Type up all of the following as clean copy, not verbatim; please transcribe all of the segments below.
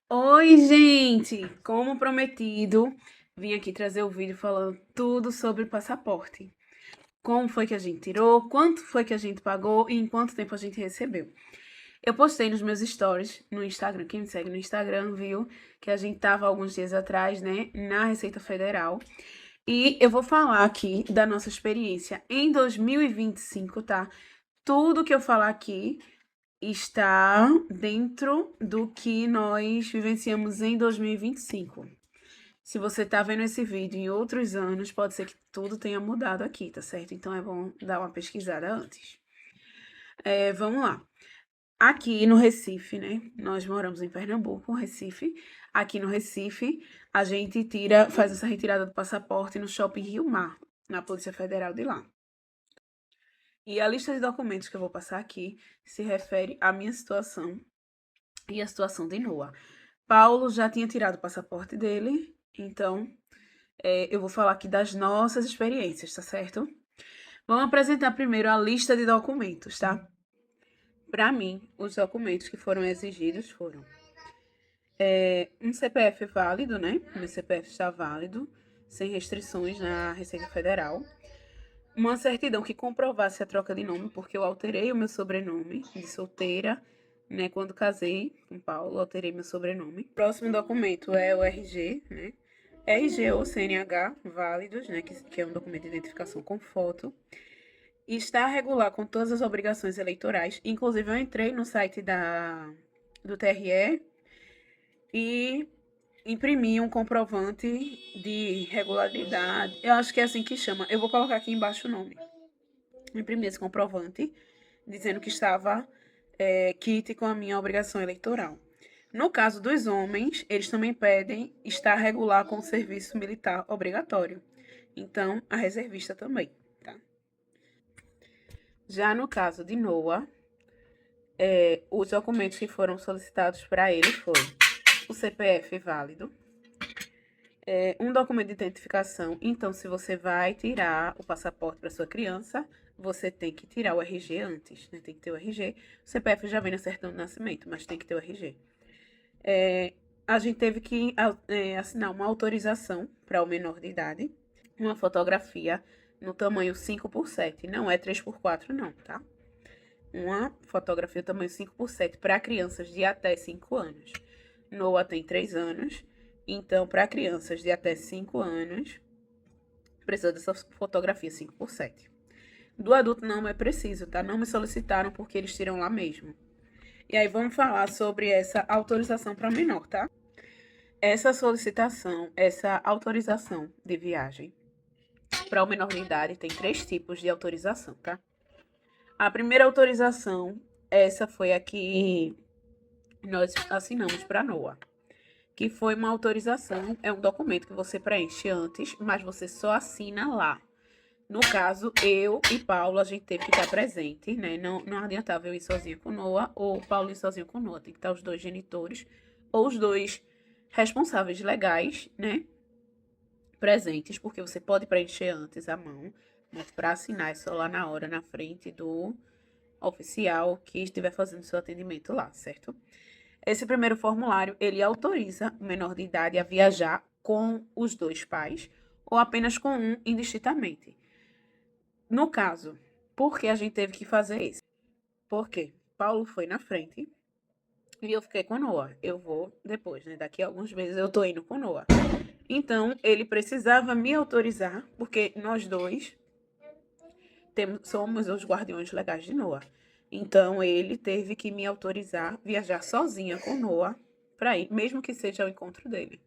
Oi, gente! Como prometido, vim aqui trazer o vídeo falando tudo sobre passaporte. Como foi que a gente tirou, quanto foi que a gente pagou e em quanto tempo a gente recebeu. Eu postei nos meus stories no Instagram, quem me segue no Instagram viu que a gente tava alguns dias atrás, né, na Receita Federal. E eu vou falar aqui da nossa experiência em 2025, tá? Tudo que eu falar aqui está dentro do que nós vivenciamos em 2025. Se você está vendo esse vídeo em outros anos, pode ser que tudo tenha mudado aqui, tá certo? Então é bom dar uma pesquisada antes. Vamos lá. Aqui no Recife, né? Nós moramos em Pernambuco, Recife. Aqui no Recife, a gente faz essa retirada do passaporte no Shopping Rio Mar, na Polícia Federal de lá. E a lista de documentos que eu vou passar aqui se refere à minha situação e à situação de Noah. Paulo já tinha tirado o passaporte dele, então eu vou falar aqui das nossas experiências, tá certo? Vamos apresentar primeiro a lista de documentos, tá? Para mim, os documentos que foram exigidos foram um CPF válido, né? Meu CPF está válido, sem restrições na Receita Federal. Uma certidão que comprovasse a troca de nome, porque eu alterei o meu sobrenome de solteira, né? Quando casei com Paulo, alterei meu sobrenome. Próximo documento é o RG, né? RG ou CNH válidos, né? Que é um documento de identificação com foto. E está regular com todas as obrigações eleitorais. Inclusive, eu entrei no site do TRE e imprimi um comprovante de regularidade. Eu acho que é assim que chama. Eu vou colocar aqui embaixo o nome. Imprimi esse comprovante dizendo que estava quite com a minha obrigação eleitoral. No caso dos homens, eles também pedem estar regular com o serviço militar obrigatório. Então, a reservista também, tá? Já no caso de Noah, os documentos que foram solicitados para ele foram o CPF válido, um documento de identificação. Então, se você vai tirar o passaporte para sua criança, você tem que tirar o RG antes, né? Tem que ter o RG. O CPF já vem na certidão de nascimento, mas tem que ter o RG. A gente teve que assinar uma autorização para o menor de idade, uma fotografia no tamanho 5x7, não é 3x4 não, tá? Uma fotografia tamanho 5x7 para crianças de até 5 anos. Noah tem 3 anos, então para crianças de até 5 anos, precisa dessa fotografia 5x7. Do adulto não é preciso, tá? Não me solicitaram porque eles tiram lá mesmo. E aí vamos falar sobre essa autorização para menor, tá? Essa autorização de viagem para o menor de idade tem 3 tipos de autorização, tá? A primeira autorização, essa foi a que nós assinamos para Noah, que foi uma autorização, é um documento que você preenche antes, mas você só assina lá. No caso, eu e Paulo, a gente teve que estar presente, né? Não adiantava eu ir sozinha com Noah ou Paulo ir sozinho com Noah. Tem que estar os dois genitores ou os dois responsáveis legais, né? Presentes, porque você pode preencher antes à mão, mas para assinar é só lá na hora, na frente do oficial que estiver fazendo seu atendimento lá, certo? Esse primeiro formulário, ele autoriza o menor de idade a viajar com os dois pais ou apenas com um indistintamente. No caso, por que a gente teve que fazer isso? Porque Paulo foi na frente e eu fiquei com Noah. Eu vou depois, né? Daqui a alguns meses eu tô indo com Noah. Então, ele precisava me autorizar, porque nós dois somos os guardiões legais de Noah. Então, ele teve que me autorizar viajar sozinha com Noah para ir, mesmo que seja o encontro dele.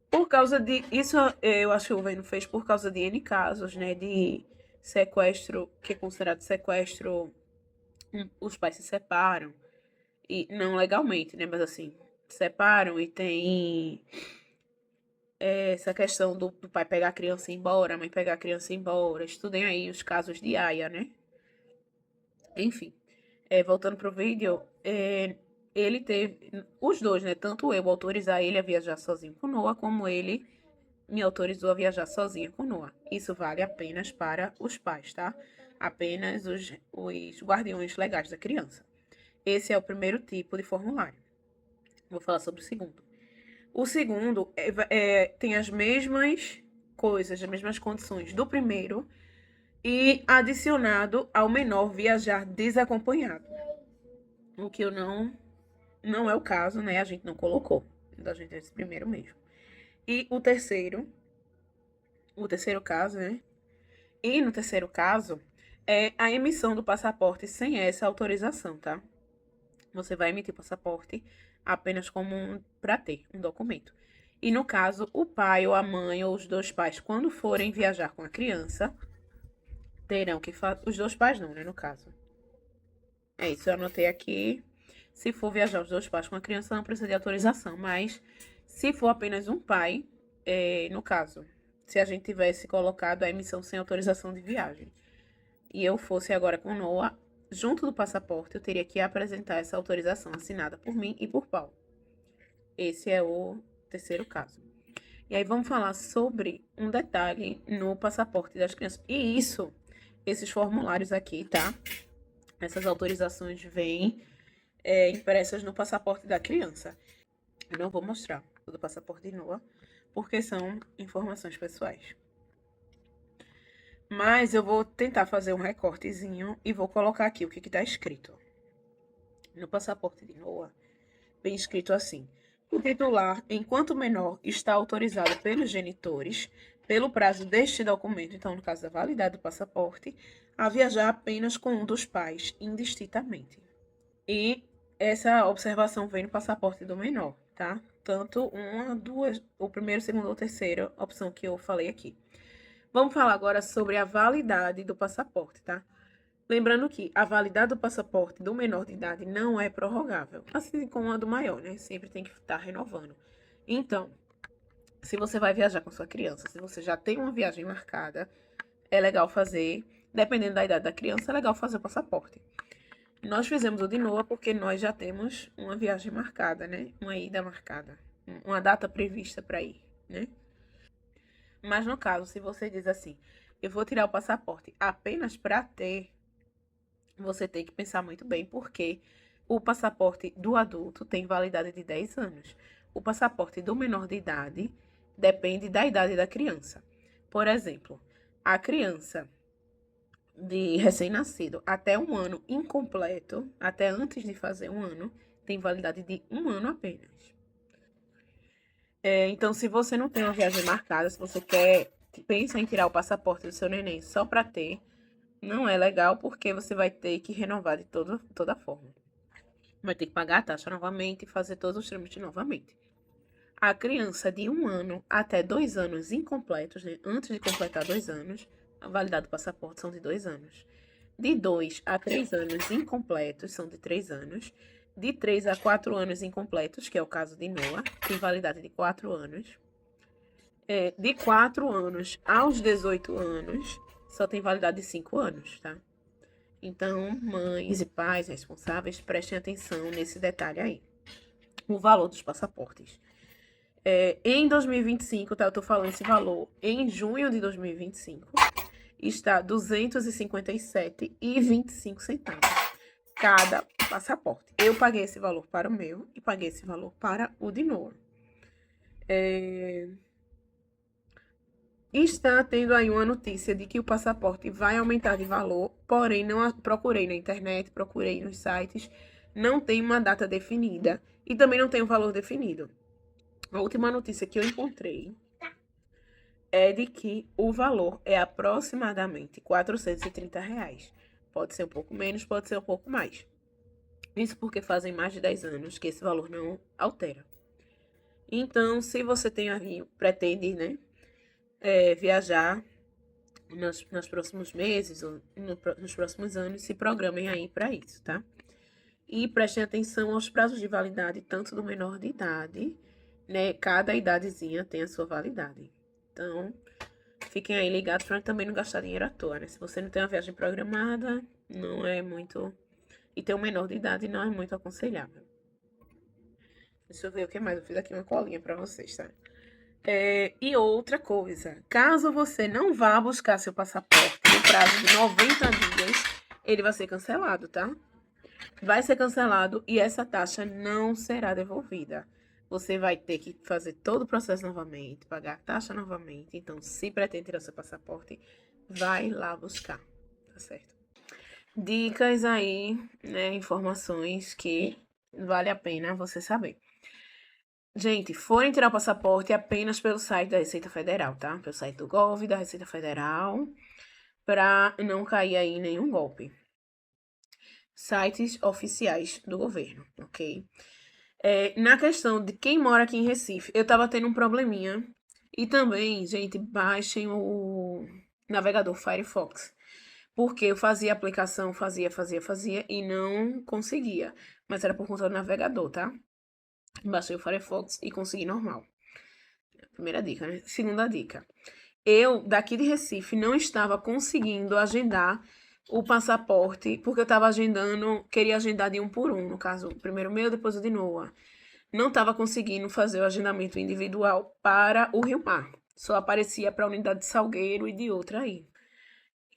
Por causa de. Isso eu acho que o governo fez por causa de N casos, né? De sequestro, que é considerado sequestro. Os pais se separam. E não legalmente, né? Mas assim, separam e tem essa questão do pai pegar a criança e ir embora, a mãe pegar a criança e ir embora. Estudem aí os casos de Aya, né? Enfim, voltando pro vídeo, ele teve. Os dois, né? Tanto eu autorizar ele a viajar sozinho com Noah, como ele me autorizou a viajar sozinha com Noah. Isso vale apenas para os pais, tá? Apenas os guardiões legais da criança. Esse é o primeiro tipo de formulário. Vou falar sobre o segundo. O segundo tem as mesmas coisas, as mesmas condições do primeiro e adicionado ao menor viajar desacompanhado. O que não é o caso, né? A gente não colocou. A gente é esse primeiro mesmo. E o terceiro caso, né? E no terceiro caso, é a emissão do passaporte sem essa autorização, tá? Você vai emitir o passaporte apenas como para ter um documento. E no caso, o pai ou a mãe ou os dois pais, quando forem viajar com a criança, terão que fazer. Os dois pais não, né? No caso. É isso, eu anotei aqui. Se for viajar os dois pais com a criança, não precisa de autorização. Mas se for apenas um pai, no caso, se a gente tivesse colocado a emissão sem autorização de viagem e eu fosse agora com Noah, junto do passaporte, eu teria que apresentar essa autorização assinada por mim e por Paulo. Esse é o terceiro caso. E aí vamos falar sobre um detalhe no passaporte das crianças. E esses formulários aqui, tá? Essas autorizações vêm impressas no passaporte da criança. Eu não vou mostrar o do passaporte de Noah, porque são informações pessoais. Mas eu vou tentar fazer um recortezinho e vou colocar aqui o que está escrito. No passaporte de Noah, vem escrito assim: o titular, enquanto menor, está autorizado pelos genitores, pelo prazo deste documento, então no caso da validade do passaporte, a viajar apenas com um dos pais, indistintamente. E essa observação vem no passaporte do menor, tá? Tanto uma, duas, o primeiro, segundo ou terceira opção que eu falei aqui. Vamos falar agora sobre a validade do passaporte, tá? Lembrando que a validade do passaporte do menor de idade não é prorrogável, assim como a do maior, né? Sempre tem que estar renovando. Então, se você vai viajar com sua criança, se você já tem uma viagem marcada, é legal fazer, dependendo da idade da criança, é legal fazer o passaporte. Nós fizemos o de Noah porque nós já temos uma viagem marcada, né? Uma ida marcada, uma data prevista para ir, né? Mas no caso, se você diz assim, eu vou tirar o passaporte apenas para ter, você tem que pensar muito bem, porque o passaporte do adulto tem validade de 10 anos. O passaporte do menor de idade depende da idade da criança. Por exemplo, a criança de recém-nascido até um ano incompleto, até antes de fazer um ano, tem validade de um ano apenas. Então, se você não tem uma viagem marcada, se você pensa em tirar o passaporte do seu neném só para ter, não é legal, porque você vai ter que renovar de toda forma. Vai ter que pagar a taxa novamente e fazer todos os trâmites novamente. A criança de 1 ano até 2 anos incompletos, né? Antes de completar 2 anos, a validade do passaporte são de 2 anos. De 2 a 3 anos incompletos, são de 3 anos. De 3 a 4 anos incompletos, que é o caso de Noah, tem validade de 4 anos. De 4 anos aos 18 anos, só tem validade de 5 anos, tá? Então, mães e pais responsáveis, prestem atenção nesse detalhe aí. O valor dos passaportes. Em 2025, tá? Eu tô falando esse valor. Em junho de 2025, está R$ 257,25 cada passaporte. Eu paguei esse valor para o meu e paguei esse valor para o de Noah. Está tendo aí uma notícia de que o passaporte vai aumentar de valor, porém não procurei na internet, procurei nos sites, não tem uma data definida e também não tem um valor definido. A última notícia que eu encontrei é de que o valor é aproximadamente R$ 430. Pode ser um pouco menos, pode ser um pouco mais. Isso porque fazem mais de 10 anos que esse valor não altera. Então, se você pretende, né, viajar nos próximos meses ou nos próximos anos, se programem aí para isso, tá? E prestem atenção aos prazos de validade, tanto do menor de idade, né? Cada idadezinha tem a sua validade. Então, fiquem aí ligados para também não gastar dinheiro à toa, né? Se você não tem uma viagem programada, não é muito... E tem um menor de idade, não é muito aconselhável. Deixa eu ver o que mais. Eu fiz aqui uma colinha para vocês, tá? E outra coisa, caso você não vá buscar seu passaporte no prazo de 90 dias, ele vai ser cancelado, tá? vai ser cancelado e essa taxa não será devolvida. Você vai ter que fazer todo o processo novamente, pagar a taxa novamente. Então, se pretende tirar seu passaporte, vai lá buscar, tá certo? Dicas aí, né, informações que vale a pena você saber. Gente, forem tirar o passaporte apenas pelo site da Receita Federal, tá? Pelo site do Gov, da Receita Federal, para não cair aí em nenhum golpe. Sites oficiais do governo, ok? Na questão de quem mora aqui em Recife, eu tava tendo um probleminha. E também, gente, baixem o navegador Firefox. Porque eu fazia aplicação, fazia e não conseguia. Mas era por conta do navegador, tá? Baixei o Firefox e consegui normal. Primeira dica, né? Segunda dica. Eu, daqui de Recife, não estava conseguindo agendar o passaporte, porque eu estava agendando, queria agendar de um por um, no caso, primeiro o meu, depois o de Noah. Não estava conseguindo fazer o agendamento individual para o Rio Mar. Só aparecia para a unidade de Salgueiro e de outra aí,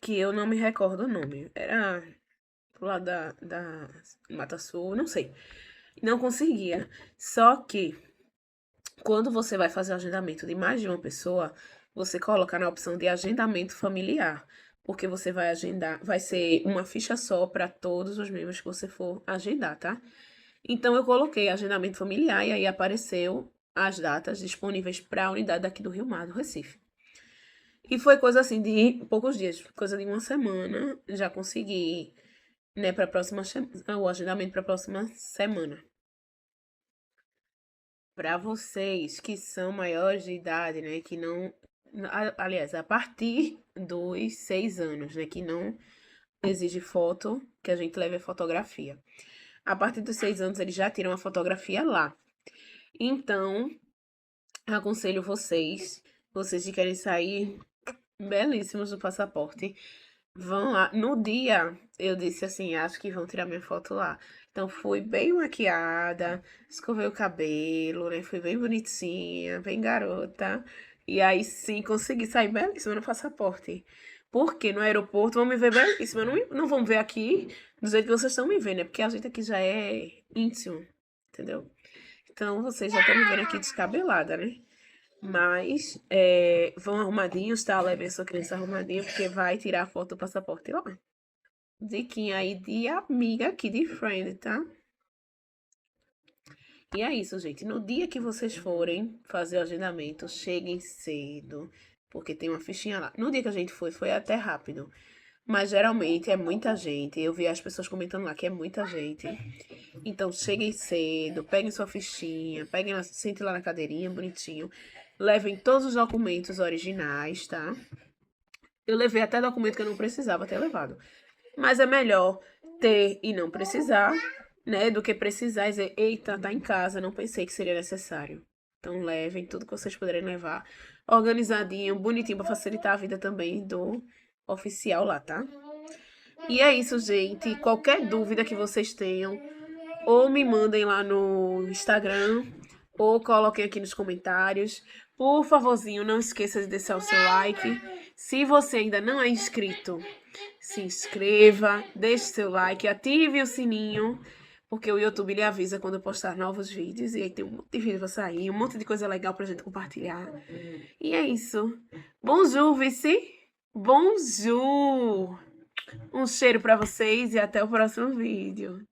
que eu não me recordo o nome. Era pro lado da Mata Sul, não sei. Não conseguia. Só que quando você vai fazer o agendamento de mais de uma pessoa, você coloca na opção de agendamento familiar, porque você vai agendar, vai ser uma ficha só para todos os membros que você for agendar, tá? Então eu coloquei agendamento familiar e aí apareceu as datas disponíveis para a unidade daqui do Rio Mar, do Recife. E foi coisa assim de poucos dias, coisa de uma semana, já consegui, né, para a próxima o agendamento para a próxima semana. Para vocês que são maiores de idade, né, que não, aliás, a partir dos 6 anos, né, que não exige foto, que a gente leve a fotografia. A partir dos 6 anos, eles já tiram a fotografia lá. Então, aconselho vocês que querem sair belíssimos do passaporte, vão lá. No dia, eu disse assim, acho que vão tirar minha foto lá. Então, fui bem maquiada, escovei o cabelo, né? Fui bem bonitinha, bem garota. E aí, sim, consegui sair belíssima no passaporte. Porque no aeroporto vão me ver belíssima. Não vão ver aqui do jeito que vocês estão me vendo, né? Porque a gente aqui já é íntimo, entendeu? Então, vocês já estão me vendo aqui descabelada, né? Mas vão arrumadinhos, tá? Levem sua criança arrumadinha, porque vai tirar a foto do passaporte lá. Diquinha aí de amiga aqui, de friend, tá? E é isso, gente. No dia que vocês forem fazer o agendamento, cheguem cedo, porque tem uma fichinha lá. No dia que a gente foi até rápido. Mas geralmente é muita gente. Eu vi as pessoas comentando lá que é muita gente. Então cheguem cedo, peguem sua fichinha, peguem lá, sentem lá na cadeirinha, bonitinho. Levem todos os documentos originais, tá? Eu levei até documento que eu não precisava ter levado. Mas é melhor ter e não precisar, né? Do que precisar e dizer, eita, tá em casa, não pensei que seria necessário. Então levem tudo que vocês puderem levar, organizadinho, bonitinho, pra facilitar a vida também do oficial lá, tá? E é isso, gente. Qualquer dúvida que vocês tenham, ou me mandem lá no Instagram, ou coloquem aqui nos comentários. Por favorzinho, não esqueça de deixar o seu like. Se você ainda não é inscrito, se inscreva, deixe seu like, ative o sininho, porque o YouTube lhe avisa quando eu postar novos vídeos. E aí tem um monte de vídeo pra sair, um monte de coisa legal pra gente compartilhar. E é isso. Bonjour, vice. Bonjour. Um cheiro pra vocês e até o próximo vídeo.